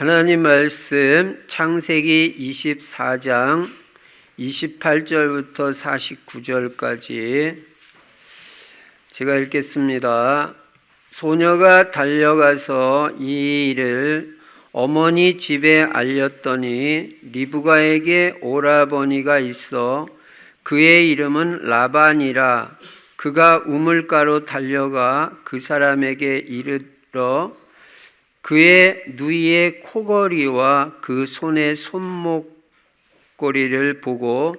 하나님 말씀 창세기 24장 28절부터 49절까지 제가 읽겠습니다. 소녀가 달려가서 이 일을 어머니 집에 알렸더니 리브가에게 오라버니가 있어 그의 이름은 라반이라. 그가 우물가로 달려가 그 사람에게 이르러 그의 누이의 코걸이와 그 손의 손목걸이를 보고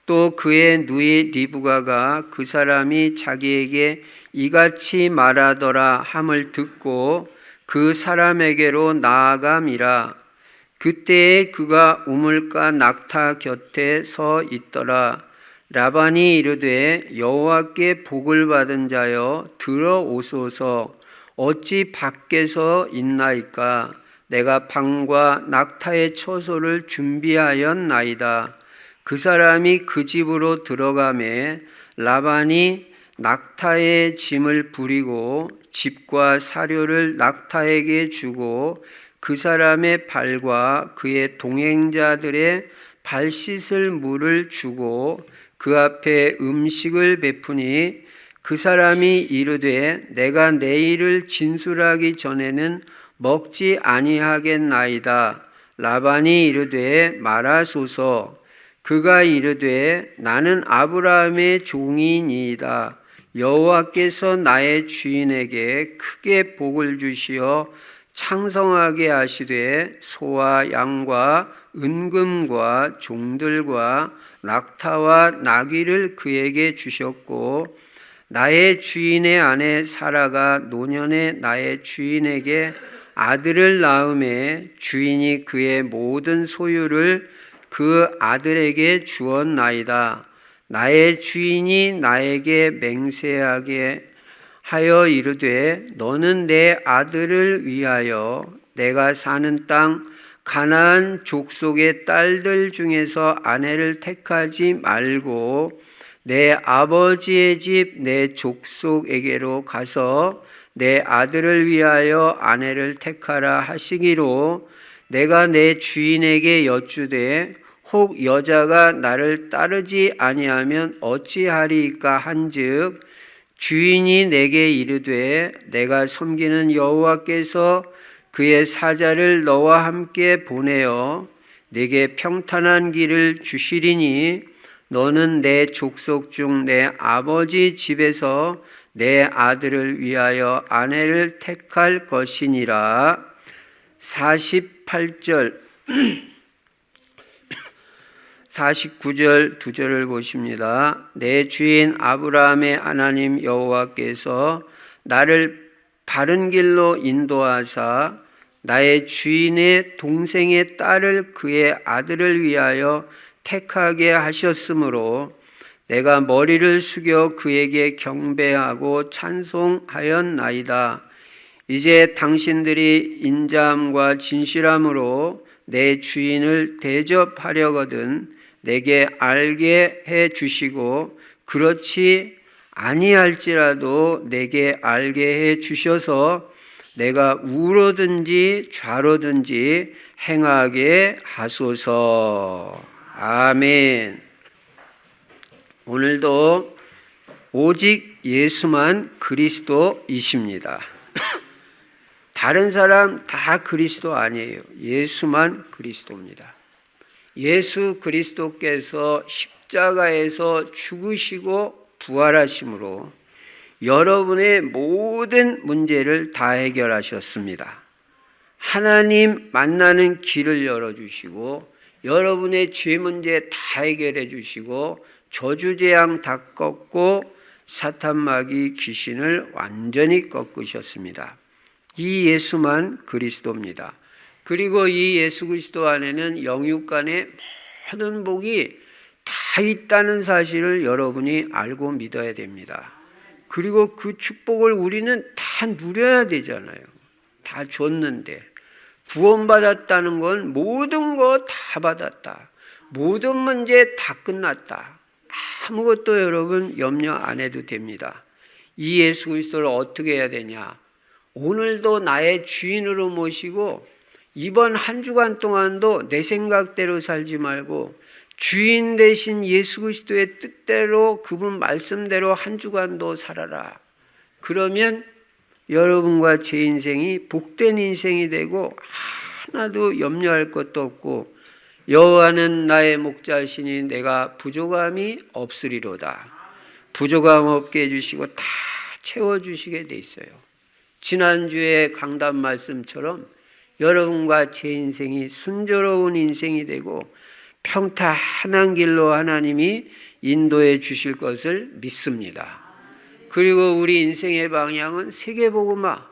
또 그의 누이 리브가가 그 사람이 자기에게 이같이 말하더라 함을 듣고 그 사람에게로 나아감이라. 그때에 그가 우물가 낙타 곁에 서 있더라. 라반이 이르되 여호와께 복을 받은 자여 들어오소서. 어찌 밖에서 있나이까? 내가 방과 낙타의 처소를 준비하였나이다. 그 사람이 그 집으로 들어가매 라반이 낙타의 짐을 부리고 집과 사료를 낙타에게 주고 그 사람의 발과 그의 동행자들의 발 씻을 물을 주고 그 앞에 음식을 베푸니 그 사람이 이르되 내가 내일을 진술하기 전에는 먹지 아니하겠나이다. 라반이 이르되 말하소서. 그가 이르되 나는 아브라함의 종이니이다. 여호와께서 나의 주인에게 크게 복을 주시어 창성하게 하시되 소와 양과 은금과 종들과 낙타와 나귀를 그에게 주셨고 나의 주인의 아내 사라가 노년에 나의 주인에게 아들을 낳음에 주인이 그의 모든 소유를 그 아들에게 주었나이다. 나의 주인이 나에게 맹세하게 하여 이르되 너는 내 아들을 위하여 내가 사는 땅 가나안 족속의 딸들 중에서 아내를 택하지 말고 내 아버지의 집 내 족속에게로 가서 내 아들을 위하여 아내를 택하라 하시기로 내가 내 주인에게 여쭈되 혹 여자가 나를 따르지 아니하면 어찌하리이까 한즉 주인이 내게 이르되 내가 섬기는 여호와께서 그의 사자를 너와 함께 보내어 내게 평탄한 길을 주시리니 너는 내 족속 중 내 아버지 집에서 내 아들을 위하여 아내를 택할 것이니라. 48절 49절 2절을 보십니다. 내 주인 아브라함의 하나님 여호와께서 나를 바른 길로 인도하사 나의 주인의 동생의 딸을 그의 아들을 위하여 택하게 하셨으므로 내가 머리를 숙여 그에게 경배하고 찬송하였나이다. 이제 당신들이 인자함과 진실함으로 내 주인을 대접하려거든 내게 알게 해 주시고 그렇지 아니할지라도 내게 알게 해 주셔서 내가 우로든지 좌로든지 행하게 하소서. 아멘. 오늘도 오직 예수만 그리스도이십니다. 다른 사람 다 그리스도 아니에요. 예수만 그리스도입니다. 예수 그리스도께서 십자가에서 죽으시고 부활하심으로 여러분의 모든 문제를 다 해결하셨습니다. 하나님 만나는 길을 열어주시고 여러분의 죄 문제 다 해결해 주시고 저주재앙 다 꺾고 사탄 마귀 귀신을 완전히 꺾으셨습니다. 이 예수만 그리스도입니다. 그리고 이 예수 그리스도 안에는 영육 간의 모든 복이 다 있다는 사실을 여러분이 알고 믿어야 됩니다. 그리고 그 축복을 우리는 다 누려야 되잖아요. 다 줬는데 구원받았다는 건 모든 거 다 받았다. 모든 문제 다 끝났다. 아무것도 여러분 염려 안 해도 됩니다. 이 예수 그리스도를 어떻게 해야 되냐? 오늘도 나의 주인으로 모시고 이번 한 주간 동안도 내 생각대로 살지 말고 주인 되신 예수 그리스도의 뜻대로 그분 말씀대로 한 주간도 살아라. 그러면 여러분과 제 인생이 복된 인생이 되고 하나도 염려할 것도 없고 여호와는 나의 목자시니 내가 부족함이 없으리로다. 부족함 없게 해주시고 다 채워주시게 돼 있어요. 지난주에 강단 말씀처럼 여러분과 제 인생이 순조로운 인생이 되고 평탄한 길로 하나님이 인도해 주실 것을 믿습니다. 그리고 우리 인생의 방향은 세계복음화.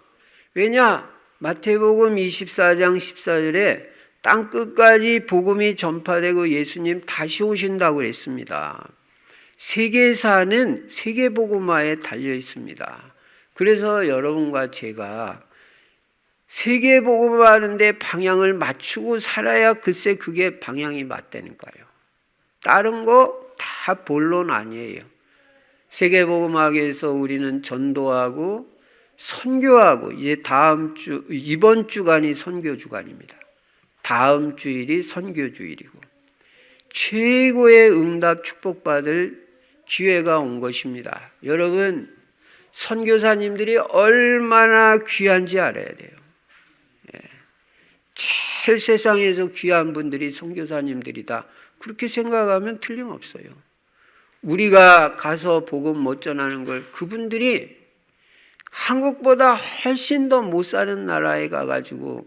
왜냐? 마태복음 24장 14절에 땅끝까지 복음이 전파되고 예수님 다시 오신다고 했습니다. 세계사는 세계복음화에 달려 있습니다. 그래서 여러분과 제가 세계복음화하는데 방향을 맞추고 살아야 글쎄 그게 방향이 맞다는 거예요. 다른 거 다 본론 아니에요. 세계복음학에서 우리는 전도하고 선교하고 이제 이번 주간이 선교 주간입니다. 다음 주일이 선교 주일이고 최고의 응답 축복받을 기회가 온 것입니다. 여러분, 선교사님들이 얼마나 귀한지 알아야 돼요. 제일 세상에서 귀한 분들이 선교사님들이다. 그렇게 생각하면 틀림없어요. 우리가 가서 복음 못 전하는 걸 그분들이 한국보다 훨씬 더 못 사는 나라에 가가지고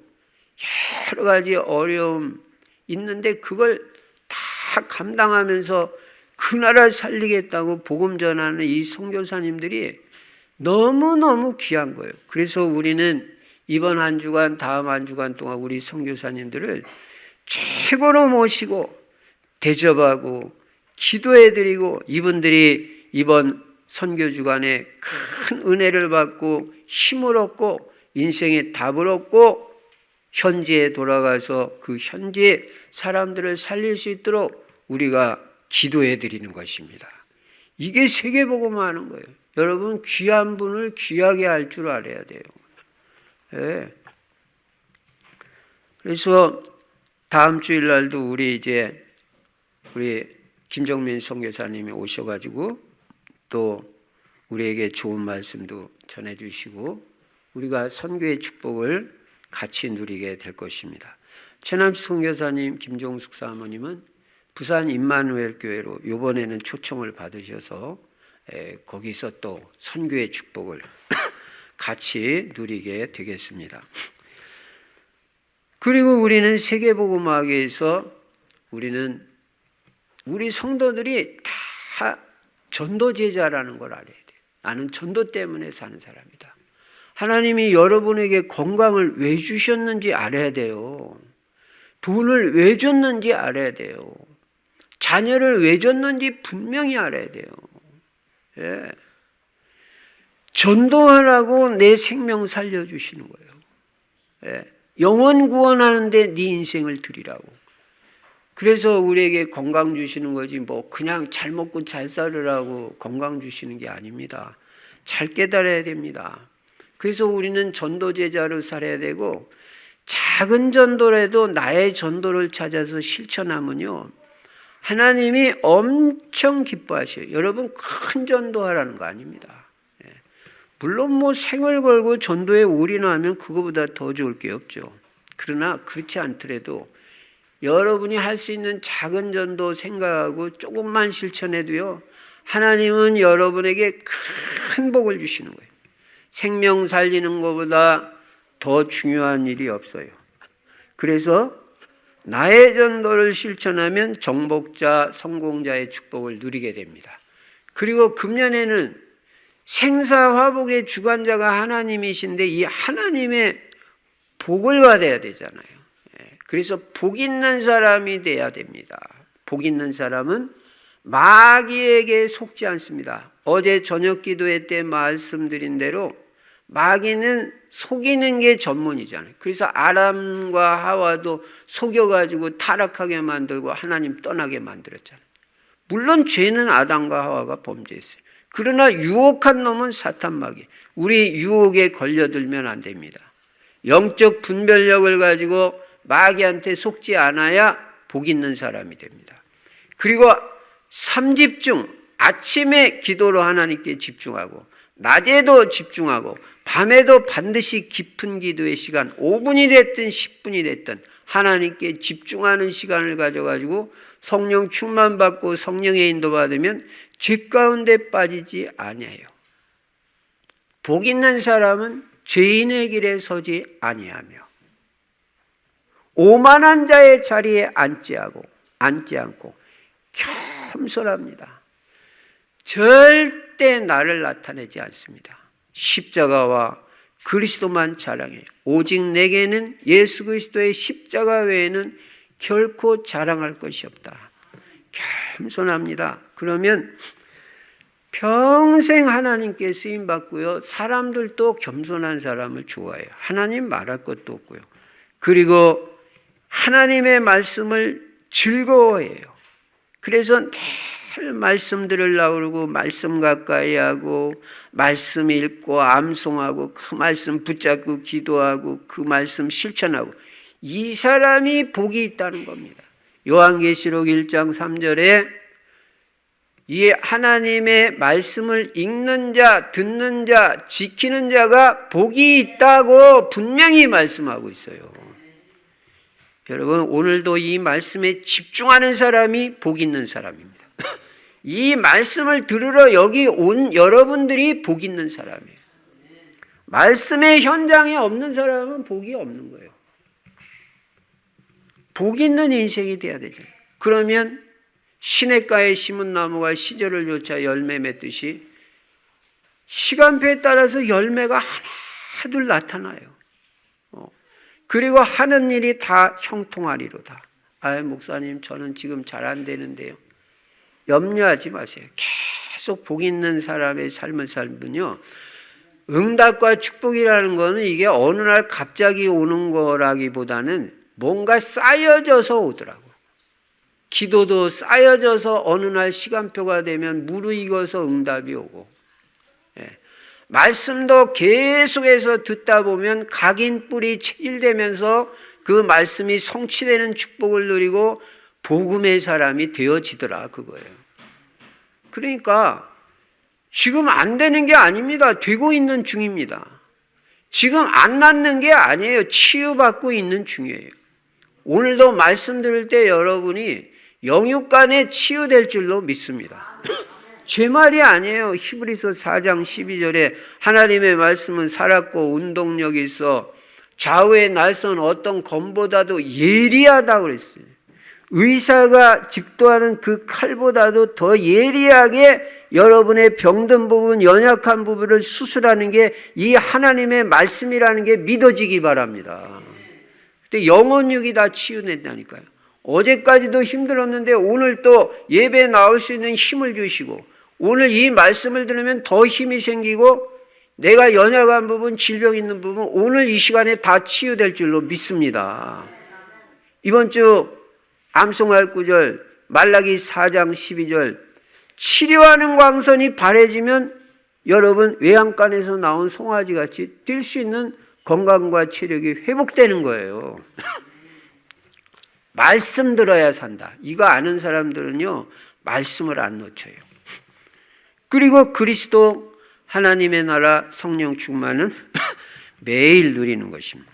여러 가지 어려움 있는데 그걸 다 감당하면서 그 나라 살리겠다고 복음 전하는 이 선교사님들이 너무너무 귀한 거예요. 그래서 우리는 이번 한 주간, 다음 한 주간 동안 우리 선교사님들을 최고로 모시고 대접하고 기도해드리고 이분들이 이번 선교 주간에 큰 은혜를 받고 힘을 얻고 인생의 답을 얻고 현지에 돌아가서 그 현지의 사람들을 살릴 수 있도록 우리가 기도해드리는 것입니다. 이게 세계복음화하는 거예요. 여러분, 귀한 분을 귀하게 할 줄 알아야 돼요. 네. 그래서 다음 주일날도 우리 김정민 선교사님이 오셔가지고 또 우리에게 좋은 말씀도 전해주시고 우리가 선교의 축복을 같이 누리게 될 것입니다. 최남식 선교사님, 김종숙 사모님은 부산 임마누엘 교회로 이번에는 초청을 받으셔서 거기서 또 선교의 축복을 같이 누리게 되겠습니다. 그리고 우리는 세계복음학에서 우리 성도들이 다 전도제자라는 걸 알아야 돼요. 나는 전도 때문에 사는 사람이다. 하나님이 여러분에게 건강을 왜 주셨는지 알아야 돼요. 돈을 왜 줬는지 알아야 돼요. 자녀를 왜 줬는지 분명히 알아야 돼요. 예. 전도하라고 내 생명 살려주시는 거예요. 예. 영혼 구원하는데 네 인생을 드리라고. 그래서 우리에게 건강 주시는 거지 뭐 그냥 잘 먹고 잘 살으라고 건강 주시는 게 아닙니다. 잘 깨달아야 됩니다. 그래서 우리는 전도제자로 살아야 되고 작은 전도라도 나의 전도를 찾아서 실천하면요. 하나님이 엄청 기뻐하셔요. 여러분 큰 전도하라는 거 아닙니다. 물론 뭐 생을 걸고 전도에 올인하면 그거보다 더 좋을 게 없죠. 그러나 그렇지 않더라도 여러분이 할 수 있는 작은 전도 생각하고 조금만 실천해도요. 하나님은 여러분에게 큰 복을 주시는 거예요. 생명 살리는 것보다 더 중요한 일이 없어요. 그래서 나의 전도를 실천하면 정복자, 성공자의 축복을 누리게 됩니다. 그리고 금년에는 생사화복의 주관자가 하나님이신데 이 하나님의 복을 받아야 되잖아요. 그래서 복 있는 사람이 돼야 됩니다. 복 있는 사람은 마귀에게 속지 않습니다. 어제 저녁 기도회 때 말씀드린 대로 마귀는 속이는 게 전문이잖아요. 그래서 아람과 하와도 속여가지고 타락하게 만들고 하나님 떠나게 만들었잖아요. 물론 죄는 아담과 하와가 범죄했어요. 그러나 유혹한 놈은 사탄 마귀. 우리 유혹에 걸려들면 안 됩니다. 영적 분별력을 가지고 마귀한테 속지 않아야 복 있는 사람이 됩니다. 그리고 3집중, 아침에 기도로 하나님께 집중하고 낮에도 집중하고 밤에도 반드시 깊은 기도의 시간 5분이 됐든 10분이 됐든 하나님께 집중하는 시간을 가져가지고 성령 충만받고 성령의 인도받으면 죄 가운데 빠지지 아니해요. 복 있는 사람은 죄인의 길에 서지 아니하며 오만한 자의 자리에 앉지 않고 겸손합니다. 절대 나를 나타내지 않습니다. 십자가와 그리스도만 자랑해요. 오직 내게는 예수 그리스도의 십자가 외에는 결코 자랑할 것이 없다. 겸손합니다. 그러면 평생 하나님께 쓰임받고요. 사람들도 겸손한 사람을 좋아해요. 하나님 말할 것도 없고요. 그리고 하나님의 말씀을 즐거워해요. 그래서 늘 말씀 들으려고 그러고 말씀 가까이 하고 말씀 읽고 암송하고 그 말씀 붙잡고 기도하고 그 말씀 실천하고 이 사람이 복이 있다는 겁니다. 요한계시록 1장 3절에 이 하나님의 말씀을 읽는 자, 듣는 자, 지키는 자가 복이 있다고 분명히 말씀하고 있어요. 여러분, 오늘도 이 말씀에 집중하는 사람이 복 있는 사람입니다. 이 말씀을 들으러 여기 온 여러분들이 복 있는 사람이에요. 말씀의 현장에 없는 사람은 복이 없는 거예요. 복 있는 인생이 돼야 되죠. 그러면 시냇가에 심은 나무가 시절을 쫓아 열매 맺듯이 시간표에 따라서 열매가 하나둘 나타나요. 그리고 하는 일이 다 형통하리로다. 목사님 저는 지금 잘 안 되는데요. 염려하지 마세요. 계속 복 있는 사람의 삶을 살면요. 응답과 축복이라는 거는 이게 어느 날 갑자기 오는 거라기보다는 뭔가 쌓여져서 오더라고. 기도도 쌓여져서 어느 날 시간표가 되면 무르익어서 응답이 오고, 말씀도 계속해서 듣다 보면 각인 뿔이 체질되면서 그 말씀이 성취되는 축복을 누리고 복음의 사람이 되어지더라 그거예요. 그러니까 지금 안 되는 게 아닙니다. 되고 있는 중입니다. 지금 안 낫는 게 아니에요. 치유받고 있는 중이에요. 오늘도 말씀 들을 때 여러분이 영육간에 치유될 줄로 믿습니다. 제 말이 아니에요. 히브리서 4장 12절에 하나님의 말씀은 살았고 운동력이 있어 좌우의 날선 어떤 검보다도 예리하다고 그랬어요. 의사가 집도하는 그 칼보다도 더 예리하게 여러분의 병든 부분, 연약한 부분을 수술하는 게 이 하나님의 말씀이라는 게 믿어지기 바랍니다. 근데 영혼육이 다 치유된다니까요. 어제까지도 힘들었는데 오늘 또 예배 나올 수 있는 힘을 주시고 오늘 이 말씀을 들으면 더 힘이 생기고 내가 연약한 부분, 질병 있는 부분 오늘 이 시간에 다 치유될 줄로 믿습니다. 이번 주 암송할 구절 말라기 4장 12절 치료하는 광선이 바래지면 여러분 외양간에서 나온 송아지같이 뛸 수 있는 건강과 체력이 회복되는 거예요. 말씀 들어야 산다. 이거 아는 사람들은요 말씀을 안 놓쳐요. 그리고 그리스도 하나님의 나라 성령 충만은 매일 누리는 것입니다.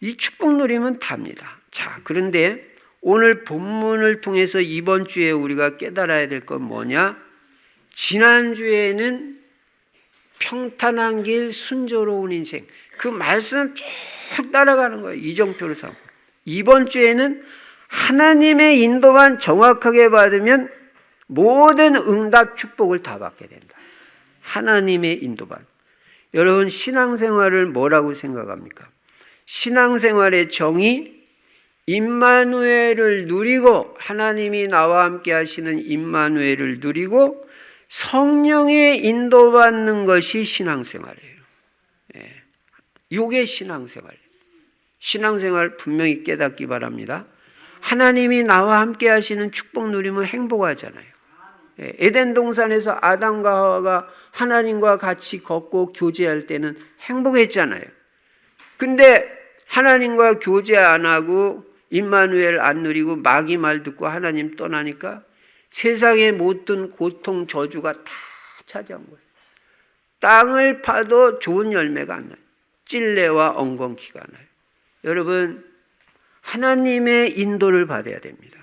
이 축복 누리면 답니다. 자, 그런데 오늘 본문을 통해서 이번 주에 우리가 깨달아야 될 건 뭐냐? 지난주에는 평탄한 길, 순조로운 인생. 그 말씀 쭉 따라가는 거예요. 이정표를 삼고. 이번 주에는 하나님의 인도만 정확하게 받으면 모든 응답 축복을 다 받게 된다. 하나님의 인도만. 여러분 신앙생활을 뭐라고 생각합니까? 신앙생활의 정의 임마누엘을 누리고 하나님이 나와 함께 하시는 임마누엘을 누리고 성령의 인도받는 것이 신앙생활이에요. 이게 신앙생활이에요. 신앙생활 분명히 깨닫기 바랍니다. 하나님이 나와 함께 하시는 축복 누리면 행복하잖아요. 에덴 동산에서 아담과 하와가 하나님과 같이 걷고 교제할 때는 행복했잖아요. 근데 하나님과 교제 안 하고 임마누엘 안 누리고 마귀 말 듣고 하나님 떠나니까 세상에 못든 고통 저주가 다 찾아온 거예요. 땅을 파도 좋은 열매가 안 나요. 찔레와 엉겅퀴가 나요. 여러분, 하나님의 인도를 받아야 됩니다.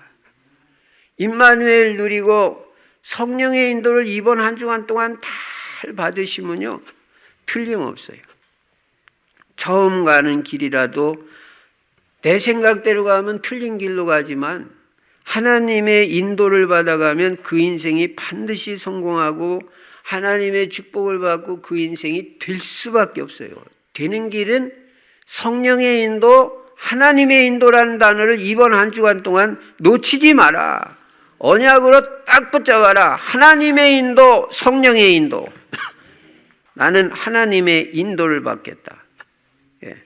임마누엘 누리고 성령의 인도를 이번 한 주간 동안 잘 받으시면요, 틀림없어요. 처음 가는 길이라도 내 생각대로 가면 틀린 길로 가지만 하나님의 인도를 받아가면 그 인생이 반드시 성공하고 하나님의 축복을 받고 그 인생이 될 수밖에 없어요. 되는 길은 성령의 인도, 하나님의 인도라는 단어를 이번 한 주간 동안 놓치지 마라. 언약으로 딱 붙잡아라. 하나님의 인도, 성령의 인도. 나는 하나님의 인도를 받겠다. 예.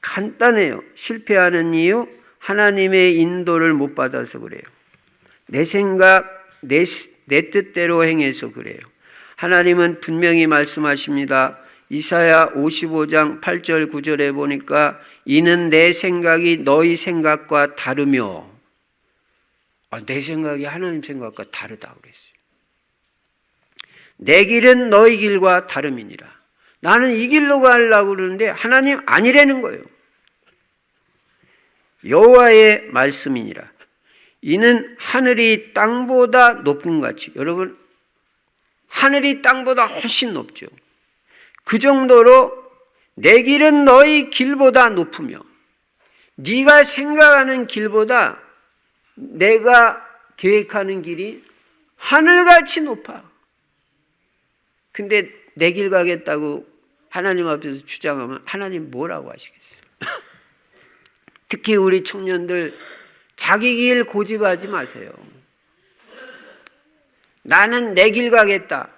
간단해요. 실패하는 이유, 하나님의 인도를 못 받아서 그래요. 내 생각, 내 뜻대로 행해서 그래요. 하나님은 분명히 말씀하십니다. 이사야 55장 8절 9절에 보니까 이는 내 생각이 너희 생각과 다르며, 내 생각이 하나님 생각과 다르다고 그랬어요. 내 길은 너희 길과 다름이니라. 나는 이 길로 가려고 그러는데 하나님 아니라는 거예요. 여호와의 말씀이니라. 이는 하늘이 땅보다 높은 같이, 여러분, 하늘이 땅보다 훨씬 높죠. 그 정도로 내 길은 너희 길보다 높으며, 네가 생각하는 길보다 내가 계획하는 길이 하늘같이 높아. 근데 내 길 가겠다고 하나님 앞에서 주장하면 하나님 뭐라고 하시겠어요? 특히 우리 청년들 자기 길 고집하지 마세요. 나는 내 길 가겠다.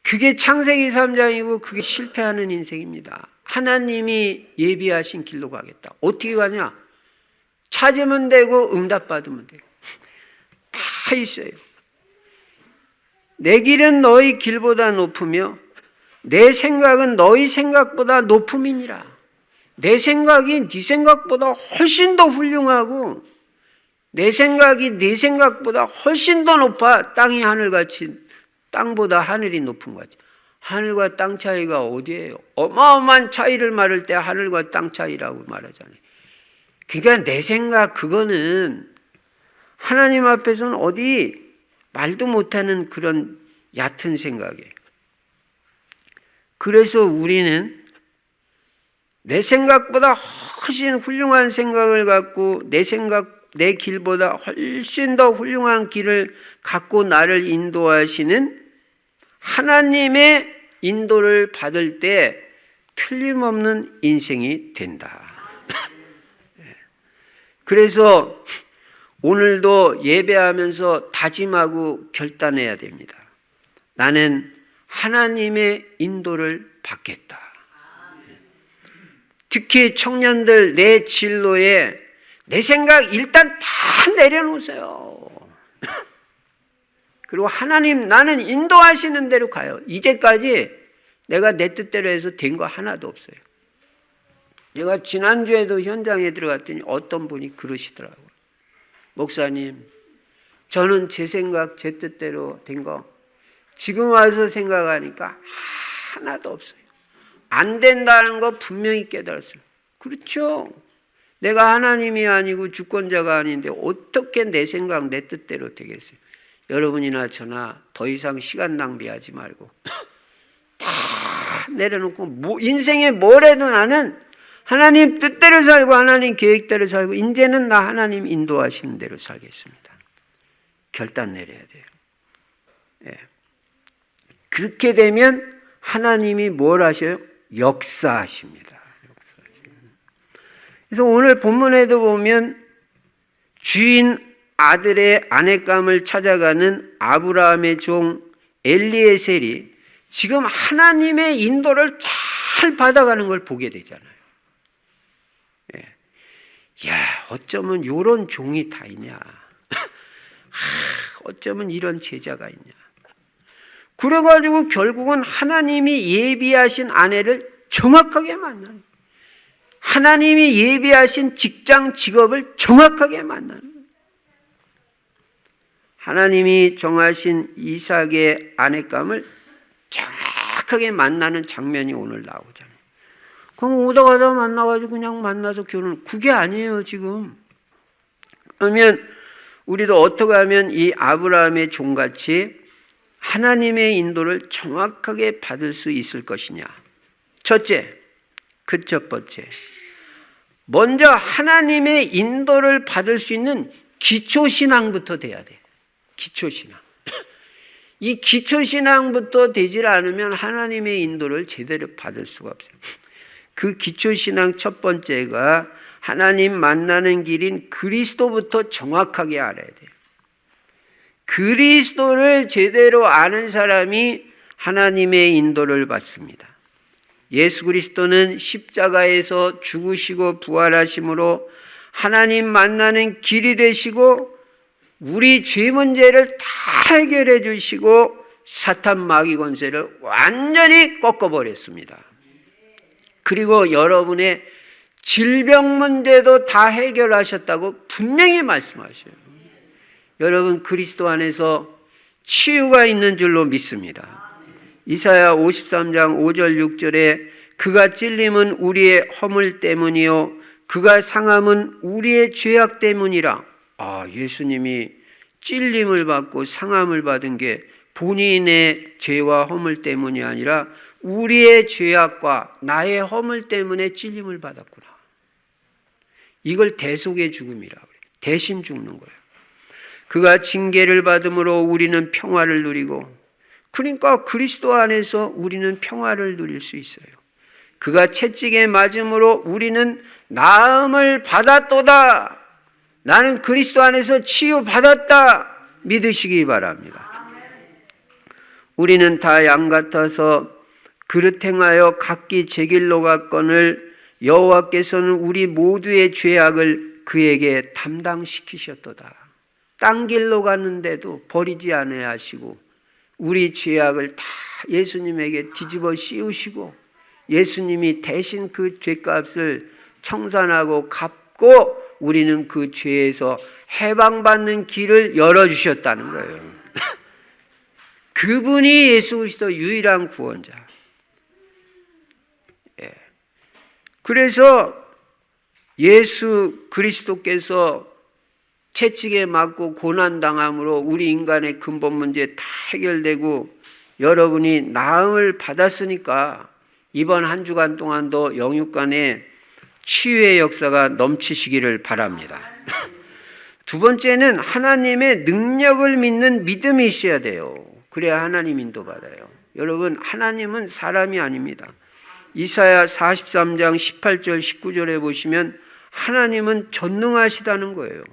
그게 창세기 3장이고 그게 실패하는 인생입니다. 하나님이 예비하신 길로 가겠다. 어떻게 가냐? 찾으면 되고 응답받으면 돼요. 다 있어요. 내 길은 너희 길보다 높으며 내 생각은 너희 생각보다 높음이니라. 내 생각이 네 생각보다 훨씬 더 훌륭하고 내 생각이 네 생각보다 훨씬 더 높아. 땅이 하늘같이, 땅보다 하늘이 높은 거지. 하늘과 땅 차이가 어디예요? 어마어마한 차이를 말할 때 하늘과 땅 차이라고 말하잖아요. 그러니까 내 생각, 그거는 하나님 앞에서는 어디 말도 못하는 그런 얕은 생각이에요. 그래서 우리는 내 생각보다 훨씬 훌륭한 생각을 갖고 내 길보다 훨씬 더 훌륭한 길을 갖고 나를 인도하시는 하나님의 인도를 받을 때 틀림없는 인생이 된다. 그래서 오늘도 예배하면서 다짐하고 결단해야 됩니다. 나는 하나님의 인도를 받겠다. 특히 청년들, 내 진로에 내 생각 일단 다 내려놓으세요. 그리고 하나님, 나는 인도하시는 대로 가요. 이제까지 내가 내 뜻대로 해서 된 거 하나도 없어요. 내가 지난주에도 현장에 들어갔더니 어떤 분이 그러시더라고요. 목사님, 저는 제 생각, 제 뜻대로 된 거 지금 와서 생각하니까 하나도 없어요. 안 된다는 거 분명히 깨달았어요. 그렇죠. 내가 하나님이 아니고 주권자가 아닌데 어떻게 내 생각, 내 뜻대로 되겠어요. 여러분이나 저나 더 이상 시간 낭비하지 말고 다 내려놓고 인생에 뭘 해도 나는 하나님 뜻대로 살고 하나님 계획대로 살고 이제는 나 하나님 인도하시는 대로 살겠습니다. 결단 내려야 돼요. 예. 그렇게 되면 하나님이 뭘 하셔요? 역사하십니다. 그래서 오늘 본문에도 보면 주인 아들의 아내감을 찾아가는 아브라함의 종 엘리에셀이 지금 하나님의 인도를 잘 받아가는 걸 보게 되잖아요. 예. 야, 어쩌면 이런 종이 다 있냐. 어쩌면 이런 제자가 있냐. 그래가지고 결국은 하나님이 예비하신 아내를 정확하게 만나요. 하나님이 예비하신 직장, 직업을 정확하게 만나는 거예요. 하나님이 정하신 이삭의 아내감을 정확하게 만나는 장면이 오늘 나오잖아요. 그럼 오다 가다 만나가지고 그냥 만나서 결혼, 그게 아니에요 지금. 그러면 우리도 어떻게 하면 이 아브라함의 종같이 하나님의 인도를 정확하게 받을 수 있을 것이냐. 첫째, 그 첫 번째, 먼저 하나님의 인도를 받을 수 있는 기초신앙부터 돼야 돼. 기초신앙. 이 기초신앙부터 되질 않으면 하나님의 인도를 제대로 받을 수가 없어요. 그 기초신앙 첫 번째가 하나님 만나는 길인 그리스도부터 정확하게 알아야 돼요. 그리스도를 제대로 아는 사람이 하나님의 인도를 받습니다. 예수 그리스도는 십자가에서 죽으시고 부활하심으로 하나님 만나는 길이 되시고 우리 죄 문제를 다 해결해 주시고 사탄 마귀 권세를 완전히 꺾어버렸습니다. 그리고 여러분의 질병 문제도 다 해결하셨다고 분명히 말씀하셔요. 여러분 그리스도 안에서 치유가 있는 줄로 믿습니다. 이사야 53장 5절 6절에 그가 찔림은 우리의 허물 때문이요 그가 상함은 우리의 죄악 때문이라. 예수님이 찔림을 받고 상함을 받은 게 본인의 죄와 허물 때문이 아니라 우리의 죄악과 나의 허물 때문에 찔림을 받았구나. 이걸 대속의 죽음이라고 그래요. 대신 죽는 거예요. 그가 징계를 받음으로 우리는 평화를 누리고, 그러니까 그리스도 안에서 우리는 평화를 누릴 수 있어요. 그가 채찍에 맞음으로 우리는 나음을 받았도다. 나는 그리스도 안에서 치유받았다. 믿으시기 바랍니다. 우리는 다 양 같아서 그릇 행하여 각기 제 길로 갔거늘 여호와께서는 우리 모두의 죄악을 그에게 담당시키셨도다. 딴 길로 갔는데도 버리지 않아야 하시고 우리 죄악을 다 예수님에게 뒤집어 씌우시고 예수님이 대신 그 죄값을 청산하고 갚고 우리는 그 죄에서 해방받는 길을 열어주셨다는 거예요. 그분이 예수 그리스도 유일한 구원자. 그래서 예수 그리스도께서 채찍에 맞고 고난당함으로 우리 인간의 근본 문제 다 해결되고 여러분이 나음을 받았으니까 이번 한 주간 동안도 영육간에 치유의 역사가 넘치시기를 바랍니다. 두 번째는 하나님의 능력을 믿는 믿음이 있어야 돼요. 그래야 하나님 인도받아요. 여러분 하나님은 사람이 아닙니다. 이사야 43장 18절 19절에 보시면 하나님은 전능하시다는 거예요.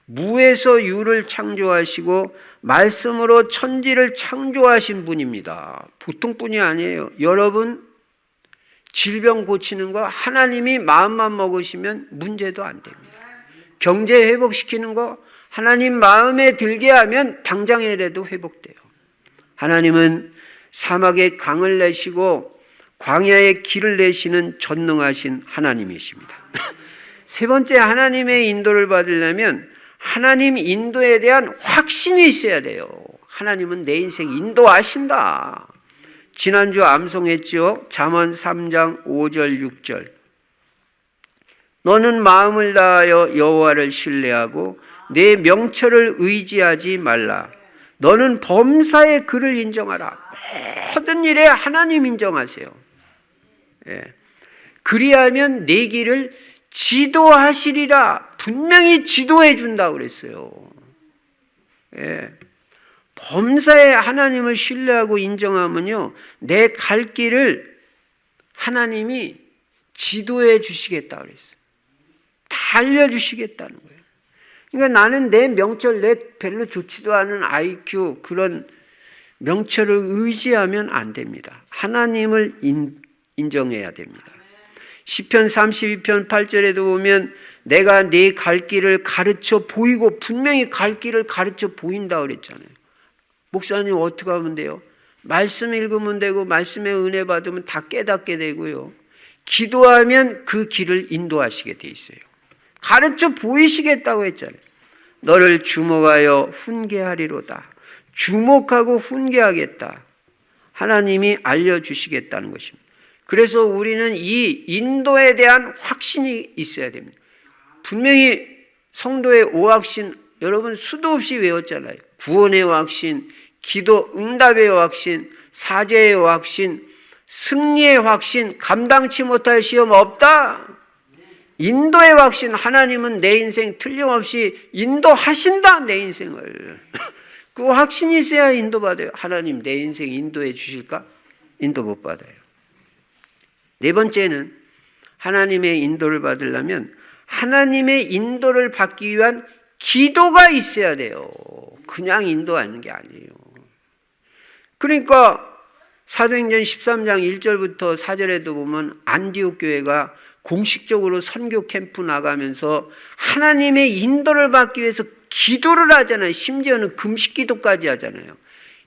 무에서 유를 창조하시고 말씀으로 천지를 창조하신 분입니다. 보통 분이 아니에요. 여러분 질병 고치는 거 하나님이 마음만 먹으시면 문제도 안 됩니다. 경제 회복시키는 거 하나님 마음에 들게 하면 당장이라도 회복돼요. 하나님은 사막에 강을 내시고 광야에 길을 내시는 전능하신 하나님이십니다. 세 번째, 하나님의 인도를 받으려면 하나님 인도에 대한 확신이 있어야 돼요. 하나님은 내 인생 인도하신다. 지난주 암송했죠. 잠언 3장 5절 6절. 너는 마음을 다하여 여호와를 신뢰하고 내 명철을 의지하지 말라. 너는 범사의 그를 인정하라. 모든 일에 하나님 인정하세요. 그리하면 내 길을 지도하시리라. 분명히 지도해 준다고 그랬어요. 범사에 하나님을 신뢰하고 인정하면요, 내 갈 길을 하나님이 지도해 주시겠다 그랬어요. 다 알려주시겠다는 거예요. 그러니까 나는 내 명철, 내 별로 좋지도 않은 IQ, 그런 명철을 의지하면 안 됩니다. 하나님을 인정해야 됩니다. 시편 32편 8절에도 보면 내가 네 갈 길을 가르쳐 보이고, 분명히 갈 길을 가르쳐 보인다 그랬잖아요. 목사님 어떻게 하면 돼요? 말씀 읽으면 되고 말씀의 은혜 받으면 다 깨닫게 되고요. 기도하면 그 길을 인도하시게 돼 있어요. 가르쳐 보이시겠다고 했잖아요. 너를 주목하여 훈계하리로다. 주목하고 훈계하겠다. 하나님이 알려주시겠다는 것입니다. 그래서 우리는 이 인도에 대한 확신이 있어야 됩니다. 분명히 성도의 오확신 여러분 수도 없이 외웠잖아요. 구원의 확신, 기도 응답의 확신, 사죄의 확신, 승리의 확신, 감당치 못할 시험 없다. 인도의 확신, 하나님은 내 인생 틀림없이 인도하신다. 내 인생을. 그 확신이 있어야 인도받아요. 하나님 내 인생 인도해 주실까? 인도 못 받아요. 네 번째는 하나님의 인도를 받으려면 하나님의 인도를 받기 위한 기도가 있어야 돼요. 그냥 인도하는 게 아니에요. 그러니까 사도행전 13장 1절부터 4절에도 보면 안디옥 교회가 공식적으로 선교 캠프 나가면서 하나님의 인도를 받기 위해서 기도를 하잖아요. 심지어는 금식 기도까지 하잖아요.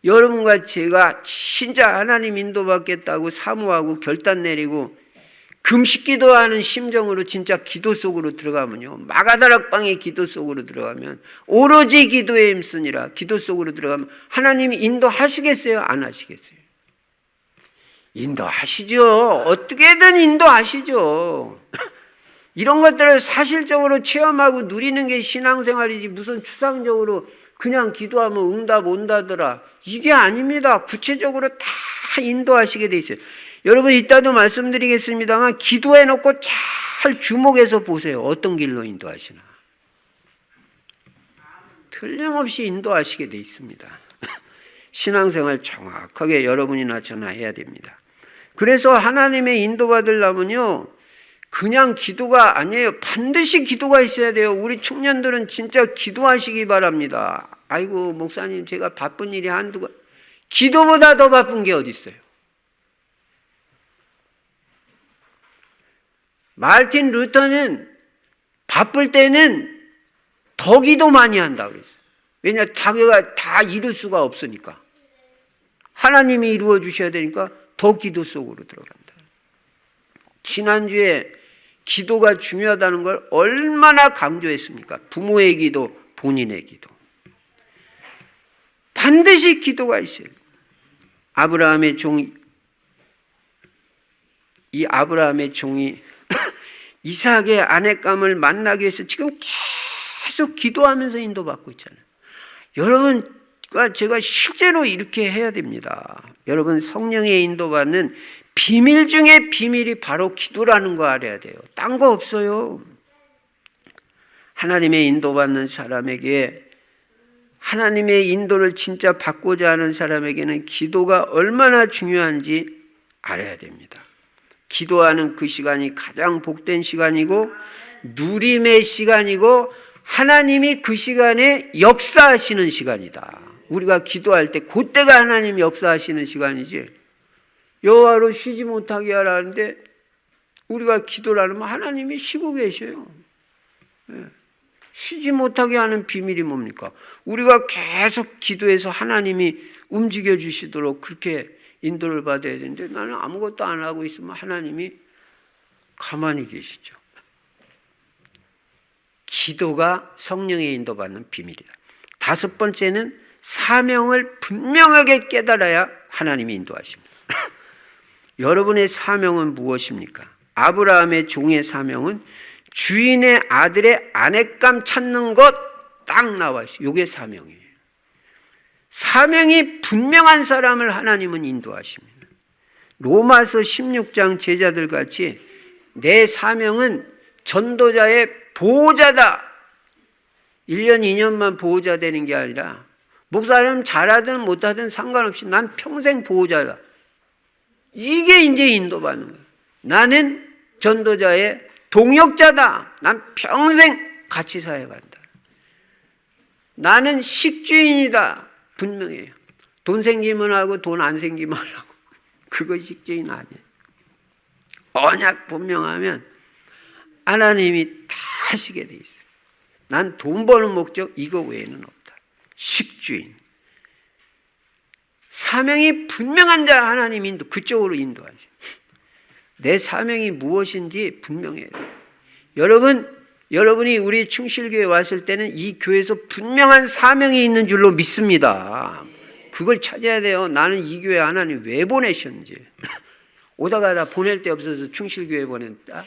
여러분과 제가 진짜 하나님 인도받겠다고 사모하고 결단 내리고 금식 기도하는 심정으로 진짜 기도 속으로 들어가면요. 마가다락방의 기도 속으로 들어가면 오로지 기도에 힘쓰니라. 기도 속으로 들어가면 하나님이 인도하시겠어요? 안 하시겠어요? 인도하시죠. 어떻게든 인도하시죠. 이런 것들을 사실적으로 체험하고 누리는 게 신앙생활이지 무슨 추상적으로 그냥 기도하면 응답 온다더라. 이게 아닙니다. 구체적으로 다 인도하시게 돼 있어요. 여러분 이따도 말씀드리겠습니다만 기도해놓고 잘 주목해서 보세요. 어떤 길로 인도하시나. 틀림없이 인도하시게 돼 있습니다. 신앙생활 정확하게 여러분이나 저나 해야 됩니다. 그래서 하나님의 인도받으려면요. 그냥 기도가 아니에요. 반드시 기도가 있어야 돼요. 우리 청년들은 진짜 기도하시기 바랍니다. 아이고 목사님 제가 바쁜 일이 한두 번. 기도보다 더 바쁜 게 어디 있어요. 마르틴 루터는 바쁠 때는 더 기도 많이 한다고 그랬어요. 왜냐 자기가 다 이룰 수가 없으니까. 하나님이 이루어 주셔야 되니까 더 기도 속으로 들어간다. 지난주에 기도가 중요하다는 걸 얼마나 강조했습니까? 부모의 기도, 본인의 기도. 반드시 기도가 있어요. 아브라함의 종이 이삭의 아내감을 만나기 위해서 지금 계속 기도하면서 인도받고 있잖아요. 여러분과 제가 실제로 이렇게 해야 됩니다. 여러분 성령의 인도받는 비밀 중에 비밀이 바로 기도라는 거 알아야 돼요. 딴 거 없어요. 하나님의 인도받는 사람에게 하나님의 인도를 진짜 받고자 하는 사람에게는 기도가 얼마나 중요한지 알아야 됩니다. 기도하는 그 시간이 가장 복된 시간이고 누림의 시간이고 하나님이 그 시간에 역사하시는 시간이다. 우리가 기도할 때 그때가 하나님이 역사하시는 시간이지. 여호와로 쉬지 못하게 하라는데 우리가 기도를 하면 하나님이 쉬고 계셔요. 쉬지 못하게 하는 비밀이 뭡니까? 우리가 계속 기도해서 하나님이 움직여 주시도록 그렇게 인도를 받아야 되는데 나는 아무것도 안 하고 있으면 하나님이 가만히 계시죠. 기도가 성령의 인도받는 비밀이다. 다섯 번째는 사명을 분명하게 깨달아야 하나님이 인도하십니다. 여러분의 사명은 무엇입니까? 아브라함의 종의 사명은 주인의 아들의 아내감 찾는 것 딱 나와 있어요. 이게 사명이에요. 사명이 분명한 사람을 하나님은 인도하십니다. 로마서 16장 제자들 같이 내 사명은 전도자의 보호자다. 1년 2년만 보호자 되는 게 아니라 목사님 잘하든 못하든 상관없이 난 평생 보호자다. 이게 이제 인도받는 거예요. 나는 전도자의 동역자다. 난 평생 같이 사역한다. 나는 식주인이다. 분명해요. 돈 생기면 하고 돈 안 생기면 하고. 그거 식주인 아니에요. 언약 분명하면 하나님이 다 하시게 돼 있어요. 난 돈 버는 목적 이거 외에는 없다. 식주인. 사명이 분명한 자 하나님 그쪽으로 인도하죠. 내 사명이 무엇인지 분명해야 돼요. 여러분이 우리 충실교회 왔을 때는 이 교회에서 분명한 사명이 있는 줄로 믿습니다. 그걸 찾아야 돼요. 나는 이 교회 하나님 왜 보내셨는지. 오다가 나 보낼 데 없어서 충실교회 보냈다.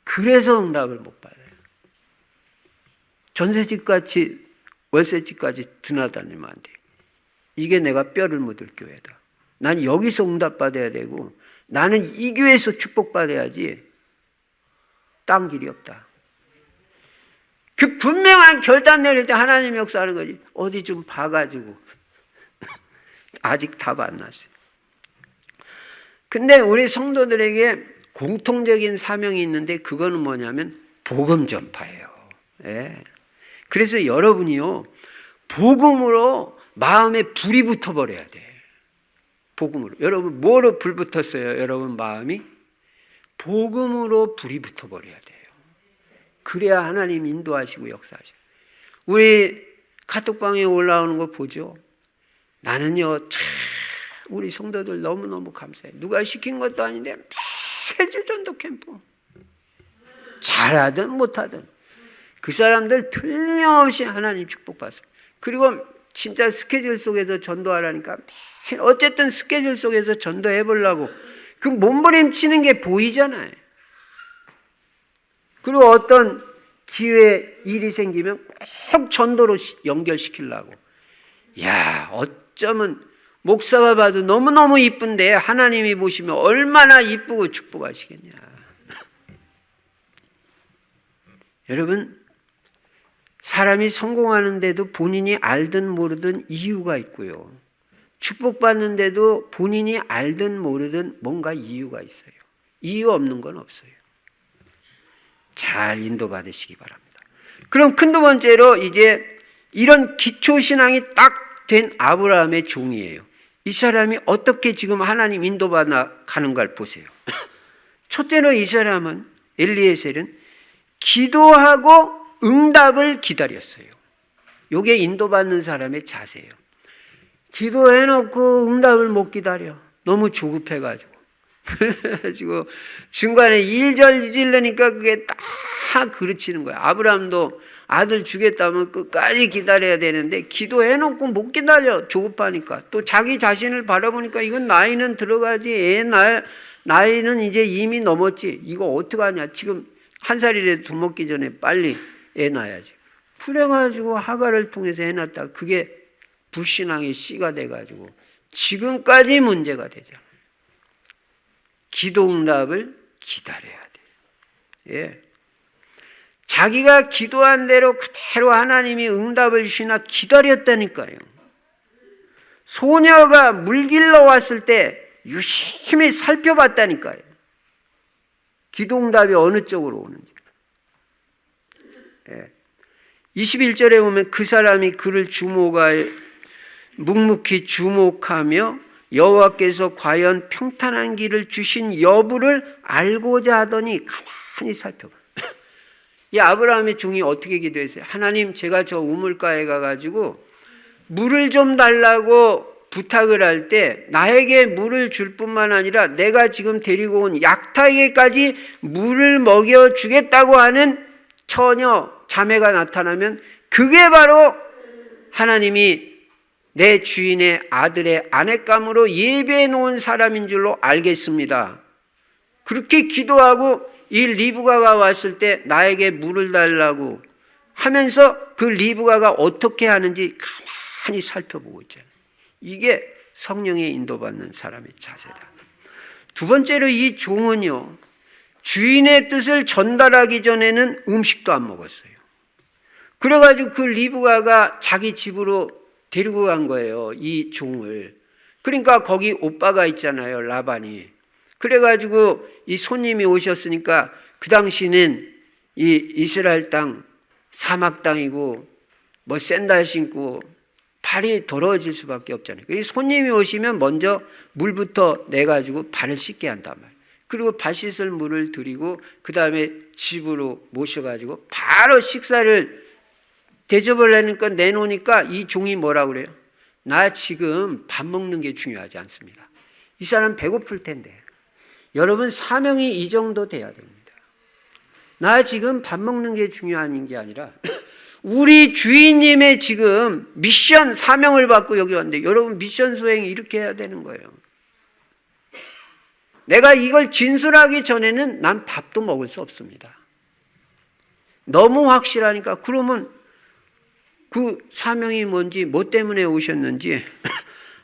그래서 응답을 못 받아요. 전세집같이 월세집까지 드나다니면 안 돼요. 이게 내가 뼈를 묻을 교회다. 난 여기서 응답받아야 되고 나는 이 교회에서 축복받아야지 딴 길이 없다. 그 분명한 결단 내릴 때 하나님 역사하는 거지. 어디 좀 봐가지고 아직 답 안 났어요. 근데 우리 성도들에게 공통적인 사명이 있는데 그거는 뭐냐면 복음 전파예요. 예. 그래서 여러분이요 복음으로 마음에 불이 붙어버려야 돼. 복음으로. 여러분 뭐로 불 붙었어요? 여러분 마음이 복음으로 불이 붙어버려야 돼요. 그래야 하나님 인도하시고 역사하시고. 우리 카톡방에 올라오는 거 보죠. 나는요 참 우리 성도들 너무너무 감사해요. 누가 시킨 것도 아닌데 매주 전도 캠프 잘하든 못하든 그 사람들 틀림없이 하나님 축복받습니다. 그리고 진짜 스케줄 속에서 전도하라니까 어쨌든 스케줄 속에서 전도해 보려고 그 몸부림치는 게 보이잖아요. 그리고 어떤 기회 일이 생기면 꼭 전도로 연결시키려고. 야, 어쩌면 목사가 봐도 너무너무 이쁜데 하나님이 보시면 얼마나 이쁘고 축복하시겠냐. 여러분, 사람이 성공하는데도 본인이 알든 모르든 이유가 있고요. 축복받는데도 본인이 알든 모르든 뭔가 이유가 있어요. 이유 없는 건 없어요. 잘 인도받으시기 바랍니다. 그럼 큰 두 번째로 이제 이런 기초신앙이 딱 된 아브라함의 종이에요. 이 사람이 어떻게 지금 하나님 인도받아 가는가를 보세요. 첫째로 이 사람은 엘리에셀은 기도하고 응답을 기다렸어요. 이게 인도받는 사람의 자세예요. 기도해놓고 응답을 못 기다려. 너무 조급해가지고. 그래가지고 중간에 일절지르니까 그게 딱 그르치는 거야. 아브라함도 아들 주겠다면 끝까지 기다려야 되는데 기도해놓고 못 기다려. 조급하니까. 또 자기 자신을 바라보니까 이건 나이는 들어가지. 나이는 이제 이미 넘었지. 이거 어떡하냐. 지금 한 살이라도 더 먹기 전에 빨리 애 낳아야지. 그래가지고 하갈을 통해서 해놨다. 그게 불신앙의 씨가 돼가지고 지금까지 문제가 되잖아요. 기도응답을 기다려야 돼요. 예. 자기가 기도한 대로 그대로 하나님이 응답을 주시나 기다렸다니까요. 소녀가 물길러 왔을 때 유심히 살펴봤다니까요. 기도응답이 어느 쪽으로 오는지. 예. 21절에 보면 그 사람이 그를 묵묵히 주목하며 여호와께서 과연 평탄한 길을 주신 여부를 알고자 하더니 가만히 살펴봐. 이 아브라함의 종이 어떻게 기도했어요? 하나님, 제가 저 우물가에 가가지고 물을 좀 달라고 부탁을 할 때 나에게 물을 줄 뿐만 아니라 내가 지금 데리고 온 약타에게까지 물을 먹여주겠다고 하는 처녀, 자매가 나타나면 그게 바로 하나님이 내 주인의 아들의 아내감으로 예배해 놓은 사람인 줄로 알겠습니다. 그렇게 기도하고 이 리브가가 왔을 때 나에게 물을 달라고 하면서 그 리브가가 어떻게 하는지 가만히 살펴보고 있잖아요. 이게 성령의 인도받는 사람의 자세다. 두 번째로 이 종은요, 주인의 뜻을 전달하기 전에는 음식도 안 먹었어요. 그래가지고 그 리브가가 자기 집으로 데리고 간 거예요, 이 종을. 그러니까 거기 오빠가 있잖아요, 라반이. 그래가지고 이 손님이 오셨으니까 그 당시는 이 이스라엘 땅 사막 땅이고 뭐 샌들 신고 발이 더러워질 수밖에 없잖아요. 손님이 오시면 먼저 물부터 내가지고 발을 씻게 한단 말이에요. 그리고 발 씻을 물을 드리고 그 다음에 집으로 모셔가지고 바로 식사를 대접을 하니까 내놓으니까 이 종이 뭐라 그래요? 나 지금 밥 먹는 게 중요하지 않습니다. 이 사람 배고플 텐데 여러분 사명이 이 정도 돼야 됩니다. 나 지금 밥 먹는 게 중요한 게 아니라 우리 주인님의 지금 미션 사명을 받고 여기 왔는데 여러분 미션 수행 이렇게 해야 되는 거예요. 내가 이걸 진술하기 전에는 난 밥도 먹을 수 없습니다. 너무 확실하니까 그러면 그 사명이 뭔지 뭐 때문에 오셨는지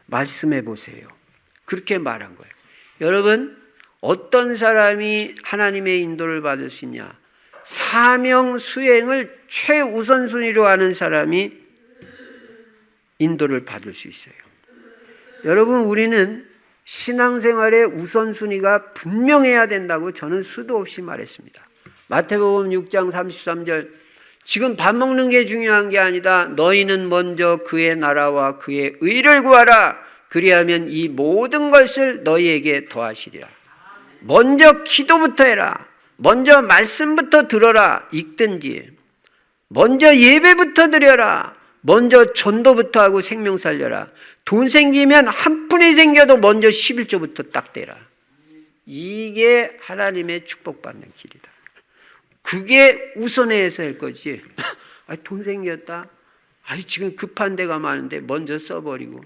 말씀해 보세요. 그렇게 말한 거예요. 여러분 어떤 사람이 하나님의 인도를 받을 수 있냐? 사명 수행을 최우선순위로 하는 사람이 인도를 받을 수 있어요. 여러분 우리는 신앙생활의 우선순위가 분명해야 된다고 저는 수도 없이 말했습니다. 마태복음 6장 33절 지금 밥 먹는 게 중요한 게 아니다. 너희는 먼저 그의 나라와 그의 의를 구하라. 그리하면 이 모든 것을 너희에게 더하시리라. 먼저 기도부터 해라. 먼저 말씀부터 들어라. 읽든지. 먼저 예배부터 드려라. 먼저 전도부터 하고 생명 살려라. 돈 생기면 한 푼이 생겨도 먼저 11조부터 딱 대라. 이게 하나님의 축복받는 길이다. 그게 우선해서 할 거지. 돈 생겼다. 지금 급한 데가 많은데 먼저 써버리고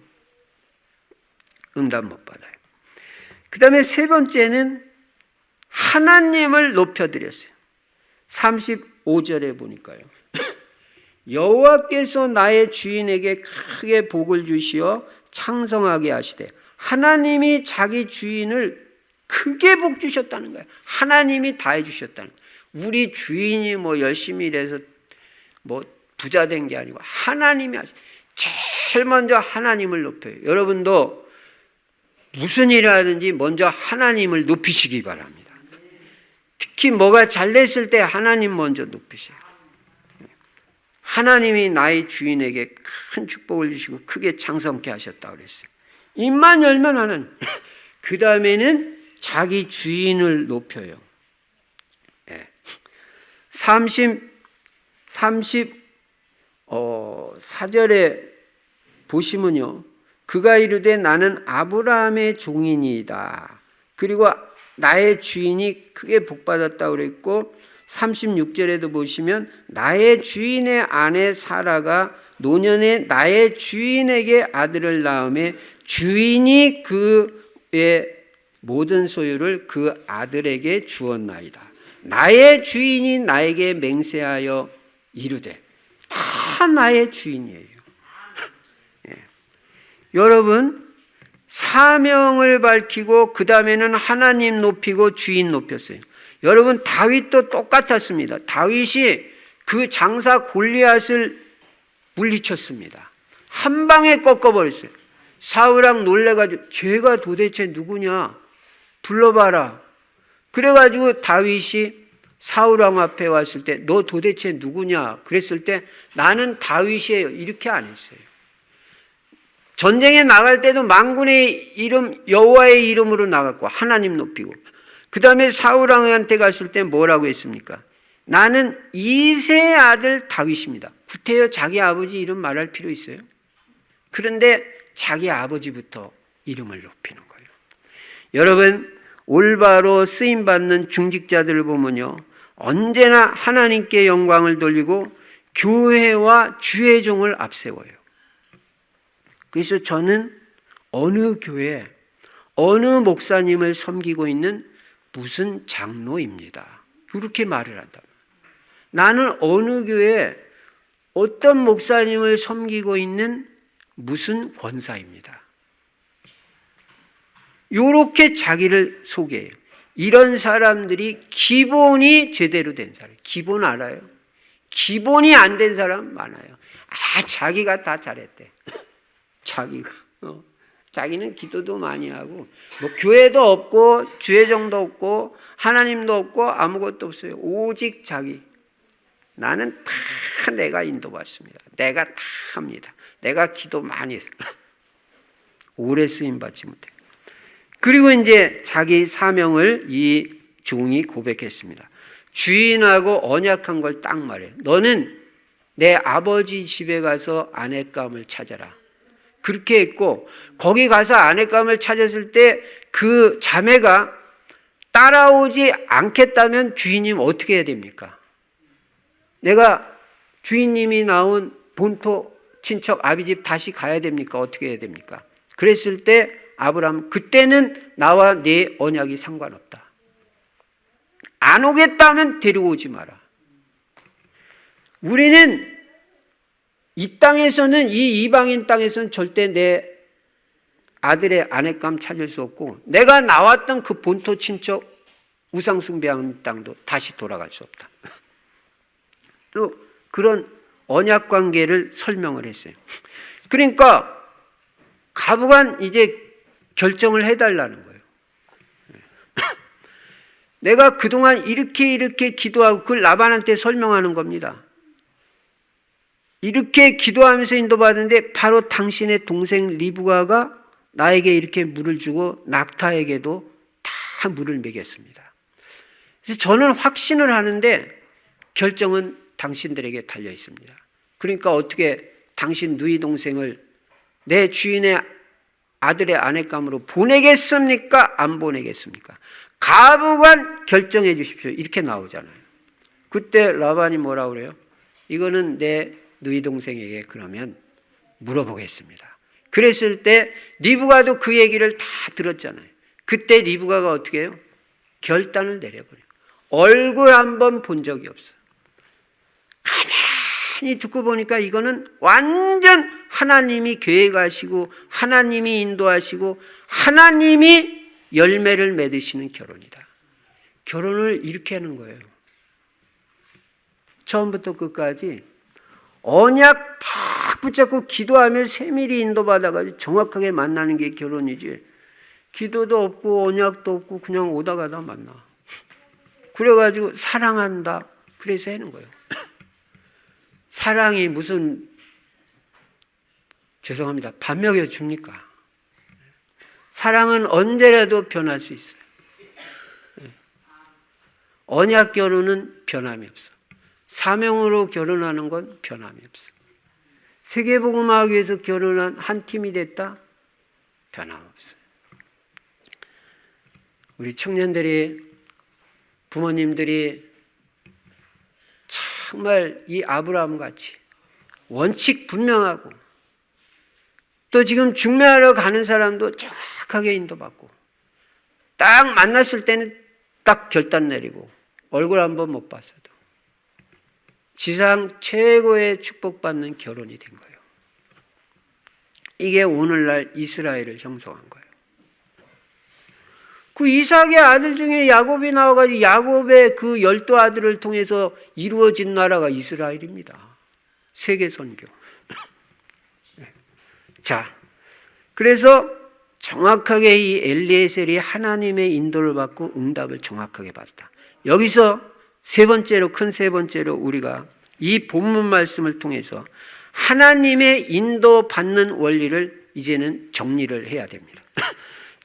응답 못 받아요. 그 다음에 세 번째는 하나님을 높여드렸어요. 35절에 보니까요. 여호와께서 나의 주인에게 크게 복을 주시어 창성하게 하시되 하나님이 자기 주인을 크게 복 주셨다는 거예요. 하나님이 다 해주셨다는 거예요. 우리 주인이 뭐 열심히 일해서 뭐 부자 된 게 아니고 하나님이 제일 먼저 하나님을 높여요. 여러분도 무슨 일을 하든지 먼저 하나님을 높이시기 바랍니다. 특히 뭐가 잘 됐을 때 하나님 먼저 높이세요. 하나님이 나의 주인에게 큰 축복을 주시고 크게 창성케 하셨다고 그랬어요. 입만 열면 하나님. 그 다음에는 자기 주인을 높여요. 34절에 보시면요. 그가 이르되 나는 아브라함의 종이니이다. 그리고 나의 주인이 크게 복받았다고 그랬고 36절에도 보시면 나의 주인의 아내 사라가 노년에 나의 주인에게 아들을 낳음에 주인이 그의 모든 소유를 그 아들에게 주었나이다. 나의 주인이 나에게 맹세하여 이르되 다 나의 주인이에요. 여러분 사명을 밝히고 그 다음에는 하나님 높이고 주인 높였어요. 여러분 다윗도 똑같았습니다. 다윗이 그 장사 골리앗을 물리쳤습니다. 한 방에 꺾어버렸어요. 사울왕 놀래가지고 쟤가 도대체 누구냐 불러봐라. 그래가지고 다윗이 사울왕 앞에 왔을 때 너 도대체 누구냐 그랬을 때 나는 다윗이에요 이렇게 안 했어요. 전쟁에 나갈 때도 만군의 이름 여호와의 이름으로 나갔고 하나님 높이고 그 다음에 사울왕한테 갔을 때 뭐라고 했습니까? 나는 이새의 아들 다윗입니다. 구태여 자기 아버지 이름 말할 필요 있어요? 그런데 자기 아버지부터 이름을 높이는 거예요. 여러분 올바로 쓰임받는 중직자들을 보면요 언제나 하나님께 영광을 돌리고 교회와 주의 종을 앞세워요. 그래서 저는 어느 교회 어느 목사님을 섬기고 있는 무슨 장로입니다. 그렇게 말을 한다. 나는 어느 교회에 어떤 목사님을 섬기고 있는 무슨 권사입니다. 이렇게 자기를 소개해요. 이런 사람들이 기본이 제대로 된 사람. 기본 알아요? 기본이 안 된 사람 많아요. 자기가 다 잘했대. 자기는 기도도 많이 하고 뭐 교회도 없고 주회정도 없고 하나님도 없고 아무것도 없어요. 오직 자기. 나는 다 내가 인도받습니다. 내가 다 합니다. 내가 기도 많이 해서 오래 쓰임받지 못해. 그리고 이제 자기 사명을 이 종이 고백했습니다. 주인하고 언약한 걸 딱 말해요. 너는 내 아버지 집에 가서 아내감을 찾아라. 그렇게 했고 거기 가서 아내감을 찾았을 때 그 자매가 따라오지 않겠다면 주인님 어떻게 해야 됩니까? 내가 주인님이 나온 본토 친척 아비집 다시 가야 됩니까? 어떻게 해야 됩니까? 그랬을 때 아브라함, 그때는 나와 네 언약이 상관없다. 안 오겠다면 데리고 오지 마라. 우리는 이 땅에서는, 이 이방인 땅에서는 절대 내 아들의 아내감 찾을 수 없고, 내가 나왔던 그 본토 친척 우상 숭배하는 땅도 다시 돌아갈 수 없다. 또 그런 언약 관계를 설명을 했어요. 그러니까 가부간 이제 결정을 해달라는 거예요. 내가 그동안 이렇게 기도하고, 그걸 라반한테 설명하는 겁니다. 이렇게 기도하면서 인도받는데 바로 당신의 동생 리브가가 나에게 이렇게 물을 주고 낙타에게도 다 물을 먹였습니다. 그래서 저는 확신을 하는데 결정은 당신들에게 달려 있습니다. 그러니까 어떻게 당신 누이 동생을 내 주인의 아들의 아내감으로 보내겠습니까? 안 보내겠습니까? 가부간 결정해 주십시오. 이렇게 나오잖아요. 그때 라반이 뭐라 그래요? 이거는 내 누이 동생에게 그러면 물어보겠습니다. 그랬을 때 리브가도 그 얘기를 다 들었잖아요. 그때 리브가가 어떻게 해요? 결단을 내려버려요. 얼굴 한번 본 적이 없어요. 가만히 듣고 보니까 이거는 완전 하나님이 계획하시고 하나님이 인도하시고 하나님이 열매를 맺으시는 결혼이다. 결혼을 이렇게 하는 거예요. 처음부터 끝까지 언약 탁 붙잡고 기도하며 세밀히 인도받아가지고 정확하게 만나는 게 결혼이지, 기도도 없고 언약도 없고 그냥 오다 가다 만나. 그래가지고 사랑한다 그래서 하는 거예요. 사랑이 무슨, 죄송합니다, 밥 먹여줍니까? 사랑은 언제라도 변할 수 있어요. 언약 결혼은 변함이 없어. 사명으로 결혼하는 건 변함이 없어. 세계복음화하기 위해서 결혼한 한 팀이 됐다? 변함없어요. 우리 청년들이, 부모님들이 정말 이 아브라함 같이 원칙 분명하고, 또 지금 중매하러 가는 사람도 정확하게 인도받고, 딱 만났을 때는 딱 결단 내리고 얼굴 한번 못 봤어도 지상 최고의 축복받는 결혼이 된 거예요. 이게 오늘날 이스라엘을 형성한 거예요. 그 이삭의 아들 중에 야곱이 나와가지고 야곱의 그 12아들을 통해서 이루어진 나라가 이스라엘입니다. 세계 선교. 자, 그래서 정확하게 이 엘리에셀이 하나님의 인도를 받고 응답을 정확하게 받았다. 여기서 큰 세 번째로 우리가 이 본문 말씀을 통해서 하나님의 인도 받는 원리를 이제는 정리를 해야 됩니다.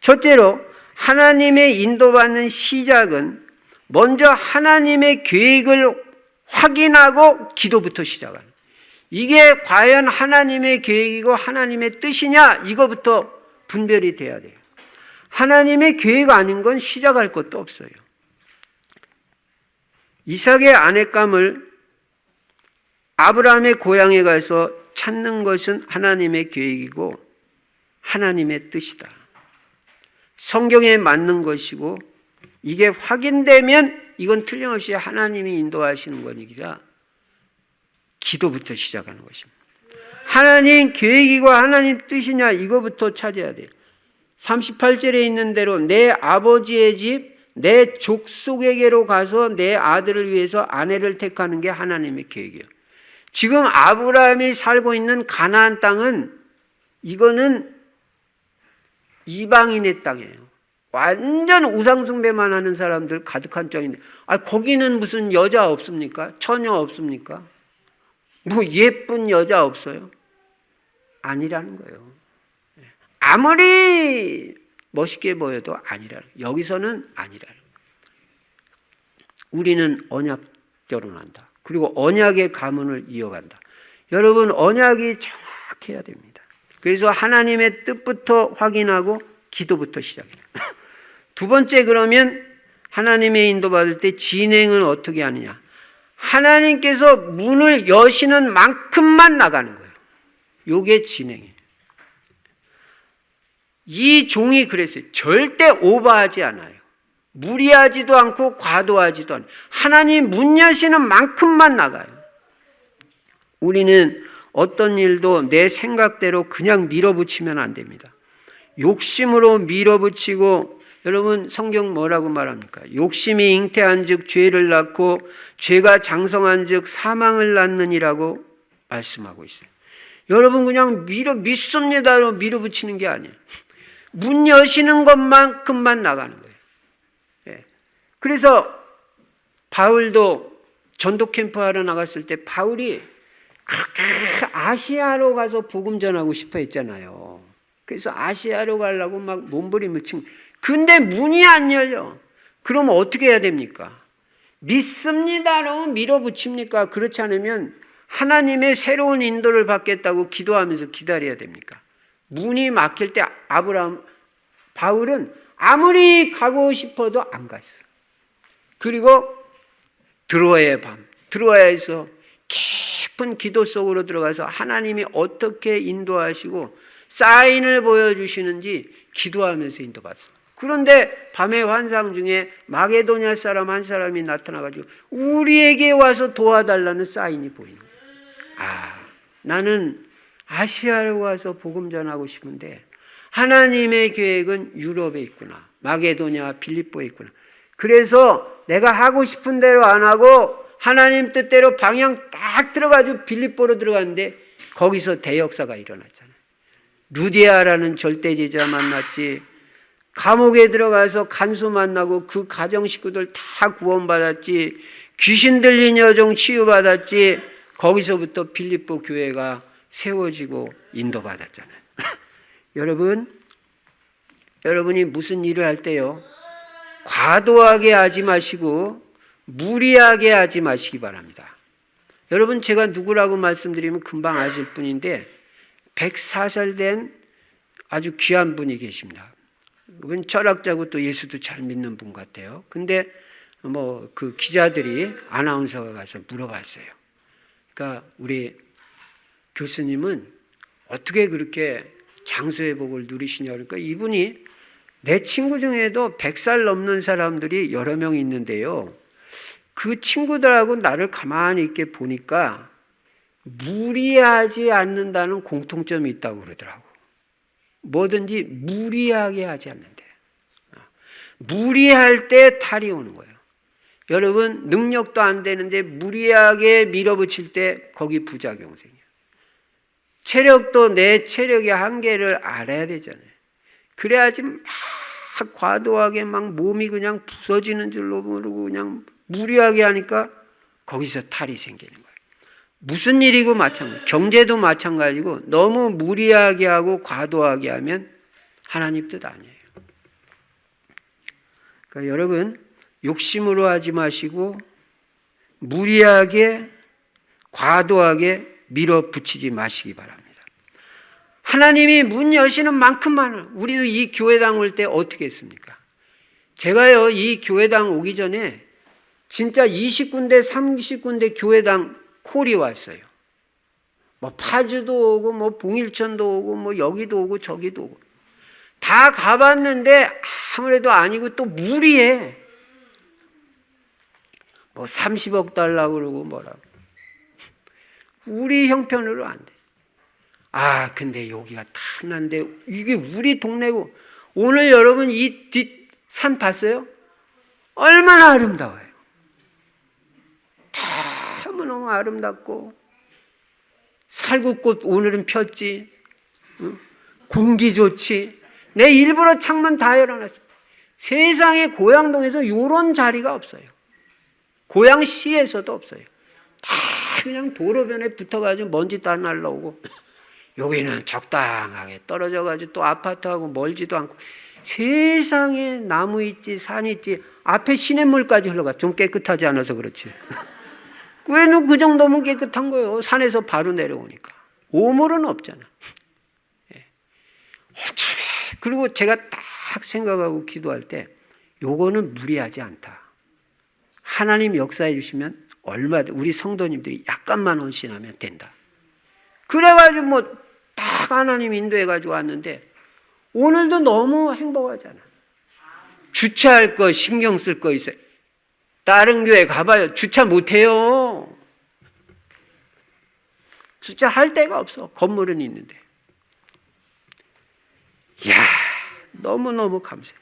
첫째로 하나님의 인도받는 시작은 먼저 하나님의 계획을 확인하고 기도부터 시작하는, 이게 과연 하나님의 계획이고 하나님의 뜻이냐, 이거부터 분별이 돼야 돼요. 하나님의 계획 아닌 건 시작할 것도 없어요. 이삭의 아내감을 아브라함의 고향에 가서 찾는 것은 하나님의 계획이고 하나님의 뜻이다. 성경에 맞는 것이고, 이게 확인되면 이건 틀림없이 하나님이 인도하시는 거니까 기도부터 시작하는 것입니다. 하나님 계획이고 하나님 뜻이냐, 이거부터 찾아야 돼요. 38절에 있는 대로 내 아버지의 집, 내 족속에게로 가서 내 아들을 위해서 아내를 택하는 게 하나님의 계획이에요. 지금 아브라함이 살고 있는 가나안 땅은, 이거는 이방인의 땅이에요. 완전 우상숭배만 하는 사람들 가득한 땅인데, 거기는 무슨 여자 없습니까? 처녀 없습니까? 뭐 예쁜 여자 없어요? 아니라는 거예요. 아무리 멋있게 보여도 아니라는 거예요. 여기서는 아니라는 거예요. 우리는 언약 결혼한다. 그리고 언약의 가문을 이어간다. 여러분, 언약이 정확해야 됩니다. 그래서 하나님의 뜻부터 확인하고 기도부터 시작해요. 두 번째, 그러면 하나님의 인도받을 때 진행은 어떻게 하느냐? 하나님께서 문을 여시는 만큼만 나가는 거예요. 요게 진행이에요. 이 종이 그랬어요. 절대 오버하지 않아요. 무리하지도 않고 과도하지도 않아요. 하나님 문 여시는 만큼만 나가요. 우리는 어떤 일도 내 생각대로 그냥 밀어붙이면 안 됩니다. 욕심으로 밀어붙이고, 여러분 성경 뭐라고 말합니까? 욕심이 잉태한 즉 죄를 낳고 죄가 장성한 즉 사망을 낳느니라고 말씀하고 있어요. 여러분 그냥 믿습니다로 밀어붙이는 게 아니에요. 문 여시는 것만큼만 나가는 거예요. 예. 그래서 바울도 전도 캠프 하러 나갔을 때 바울이 그렇게 아시아로 가서 복음 전하고 싶어 했잖아요. 그래서 아시아로 가려고 막 몸부림을 친. 근데 문이 안 열려. 그럼 어떻게 해야 됩니까? 믿습니다로 밀어붙입니까? 그렇지 않으면 하나님의 새로운 인도를 받겠다고 기도하면서 기다려야 됩니까? 문이 막힐 때 바울은 아무리 가고 싶어도 안 갔어. 그리고 드로아에서 깊은 기도 속으로 들어가서 하나님이 어떻게 인도하시고 사인을 보여주시는지 기도하면서 인도받았어요. 그런데 밤의 환상 중에 마게도냐 사람 한 사람이 나타나가지고 우리에게 와서 도와달라는 사인이 보이는 거예요. 나는 아시아로 가서 복음 전하고 싶은데 하나님의 계획은 유럽에 있구나. 마게도냐 빌립보에 있구나. 그래서 내가 하고 싶은 대로 안 하고 하나님 뜻대로 방향 딱 들어가지고 빌립보로 들어갔는데 거기서 대역사가 일어났잖아요. 루디아라는 절대제자 만났지. 감옥에 들어가서 간수 만나고 그 가정 식구들 다 구원받았지. 귀신 들린 여종 치유받았지. 거기서부터 빌립보 교회가 세워지고 인도받았잖아요. 여러분이 무슨 일을 할 때요, 과도하게 하지 마시고 무리하게 하지 마시기 바랍니다. 여러분, 제가 누구라고 말씀드리면 금방 아실 분인데 104살 된 아주 귀한 분이 계십니다. 그분 철학자고 또 예수도 잘 믿는 분 같아요. 근데 그 기자들이 아나운서가 가서 물어봤어요. 그러니까 우리 교수님은 어떻게 그렇게 장수의 복을 누리시냐. 그러니까 이분이 내 친구 중에도 100살 넘는 사람들이 여러 명 있는데요. 그 친구들하고 나를 가만히 있게 보니까 무리하지 않는다는 공통점이 있다고 그러더라고. 뭐든지 무리하게 하지 않는데. 무리할 때 탈이 오는 거예요. 여러분, 능력도 안 되는데 무리하게 밀어붙일 때 거기 부작용 생겨요. 체력도 내 체력의 한계를 알아야 되잖아요. 그래야지 막 과도하게 막 몸이 그냥 부서지는 줄로 모르고 그냥 무리하게 하니까 거기서 탈이 생기는 거예요. 무슨 일이고 마찬가지, 경제도 마찬가지고 너무 무리하게 하고 과도하게 하면 하나님 뜻 아니에요. 그러니까 여러분, 욕심으로 하지 마시고 무리하게 과도하게 밀어붙이지 마시기 바랍니다. 하나님이 문 여시는 만큼만. 우리도 이 교회당 올 때 어떻게 했습니까? 제가요, 이 교회당 오기 전에 진짜 20군데 30군데 교회당 콜이 왔어요. 파주도 오고 봉일천도 오고 여기도 오고 저기도 오고 다 가봤는데 아무래도 아니고 또 무리해. 30억 달라고 그러고 뭐라고. 우리 형편으로 안 돼. 근데 여기가 탐난데 이게 우리 동네고. 오늘 여러분 이 뒷산 봤어요? 얼마나 아름다워요. 너무 아름답고 살구꽃 오늘은 폈지. 공기 좋지. 내 일부러 창문 다 열어놨어. 세상에 고양동에서 이런 자리가 없어요. 고양시에서도 없어요. 다 그냥 도로변에 붙어가지고 먼지도 안 날라오고, 여기는 적당하게 떨어져가지고 또 아파트하고 멀지도 않고, 세상에 나무 있지 산 있지. 앞에 시냇물까지 흘러가. 좀 깨끗하지 않아서 그렇지. 왜는 그 정도면 깨끗한 거예요. 산에서 바로 내려오니까. 오물은 없잖아. 어차피. 그리고 제가 딱 생각하고 기도할 때 요거는 무리하지 않다. 하나님 역사해 주시면 얼마든 우리 성도님들이 약간만 헌신하면 된다. 그래가지고 뭐 딱 하나님 인도해가지고 왔는데 오늘도 너무 행복하잖아. 주차할 거 신경 쓸 거 있어요. 다른 교회 가봐요. 주차 못해요. 주차할 데가 없어. 건물은 있는데. 이야, 너무너무 감사해요.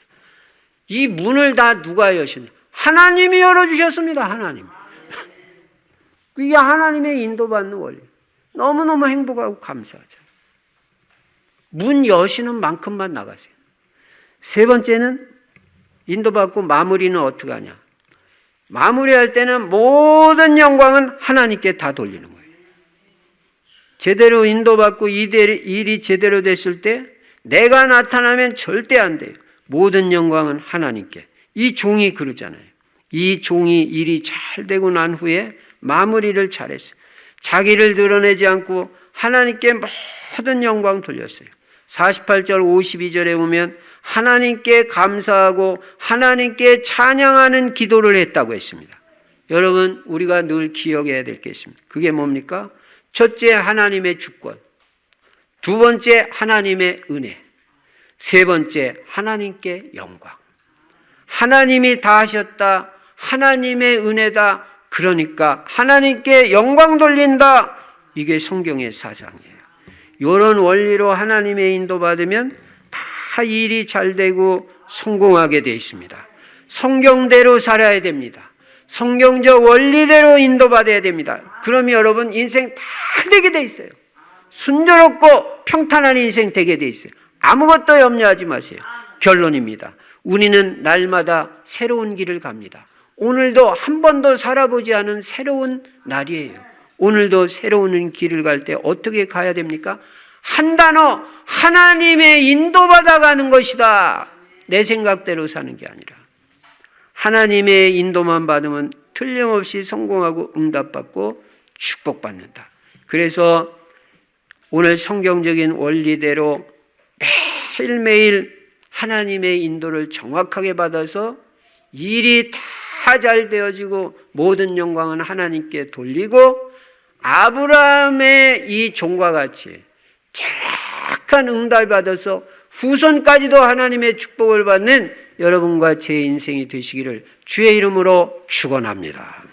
이 문을 다 누가 여셨냐? 하나님이 열어주셨습니다. 하나님. 이게 하나님의 인도받는 원리. 너무너무 행복하고 감사하죠. 문 여시는 만큼만 나가세요. 세 번째는 인도받고 마무리는 어떻게 하냐? 마무리할 때는 모든 영광은 하나님께 다 돌리는 거예요. 제대로 인도받고 일이 제대로 됐을 때 내가 나타나면 절대 안 돼요. 모든 영광은 하나님께. 이 종이 그러잖아요. 이 종이 일이 잘 되고 난 후에 마무리를 잘했어요. 자기를 드러내지 않고 하나님께 모든 영광 돌렸어요. 48절 52절에 보면 하나님께 감사하고 하나님께 찬양하는 기도를 했다고 했습니다. 여러분, 우리가 늘 기억해야 될 게 있습니다. 그게 뭡니까? 첫째, 하나님의 주권. 두 번째, 하나님의 은혜. 세 번째, 하나님께 영광. 하나님이 다 하셨다. 하나님의 은혜다. 그러니까 하나님께 영광 돌린다. 이게 성경의 사상이에요. 이런 원리로 하나님의 인도받으면 다 일이 잘 되고 성공하게 되어 있습니다. 성경대로 살아야 됩니다. 성경적 원리대로 인도받아야 됩니다. 그러면 여러분 인생 다 되게 돼 있어요. 순조롭고 평탄한 인생 되게 돼 있어요. 아무것도 염려하지 마세요. 결론입니다. 우리는 날마다 새로운 길을 갑니다. 오늘도 한 번도 살아보지 않은 새로운 날이에요. 오늘도 새로운 길을 갈 때 어떻게 가야 됩니까? 한 단어, 하나님의 인도받아 가는 것이다. 내 생각대로 사는 게 아니라 하나님의 인도만 받으면 틀림없이 성공하고 응답받고 축복받는다. 그래서 오늘 성경적인 원리대로 매일매일 하나님의 인도를 정확하게 받아서 일이 다 잘 되어지고 모든 영광은 하나님께 돌리고 아브라함의 이 종과 같이 정확한 응답을 받아서 후손까지도 하나님의 축복을 받는 여러분과 제 인생이 되시기를 주의 이름으로 축원합니다.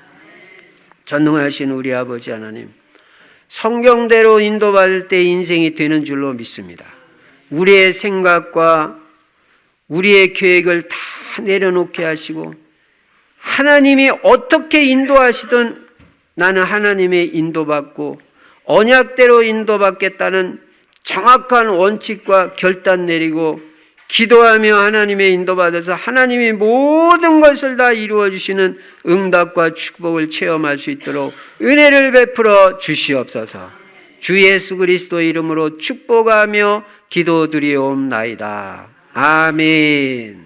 전능하신 우리 아버지 하나님, 성경대로 인도받을 때 인생이 되는 줄로 믿습니다. 우리의 생각과 우리의 계획을 다 내려놓게 하시고 하나님이 어떻게 인도하시든 나는 하나님의 인도받고 언약대로 인도받겠다는 정확한 원칙과 결단 내리고 기도하며 하나님의 인도받아서 하나님이 모든 것을 다 이루어 주시는 응답과 축복을 체험할 수 있도록 은혜를 베풀어 주시옵소서. 주 예수 그리스도의 이름으로 축복하며 기도드리옵나이다. 아멘.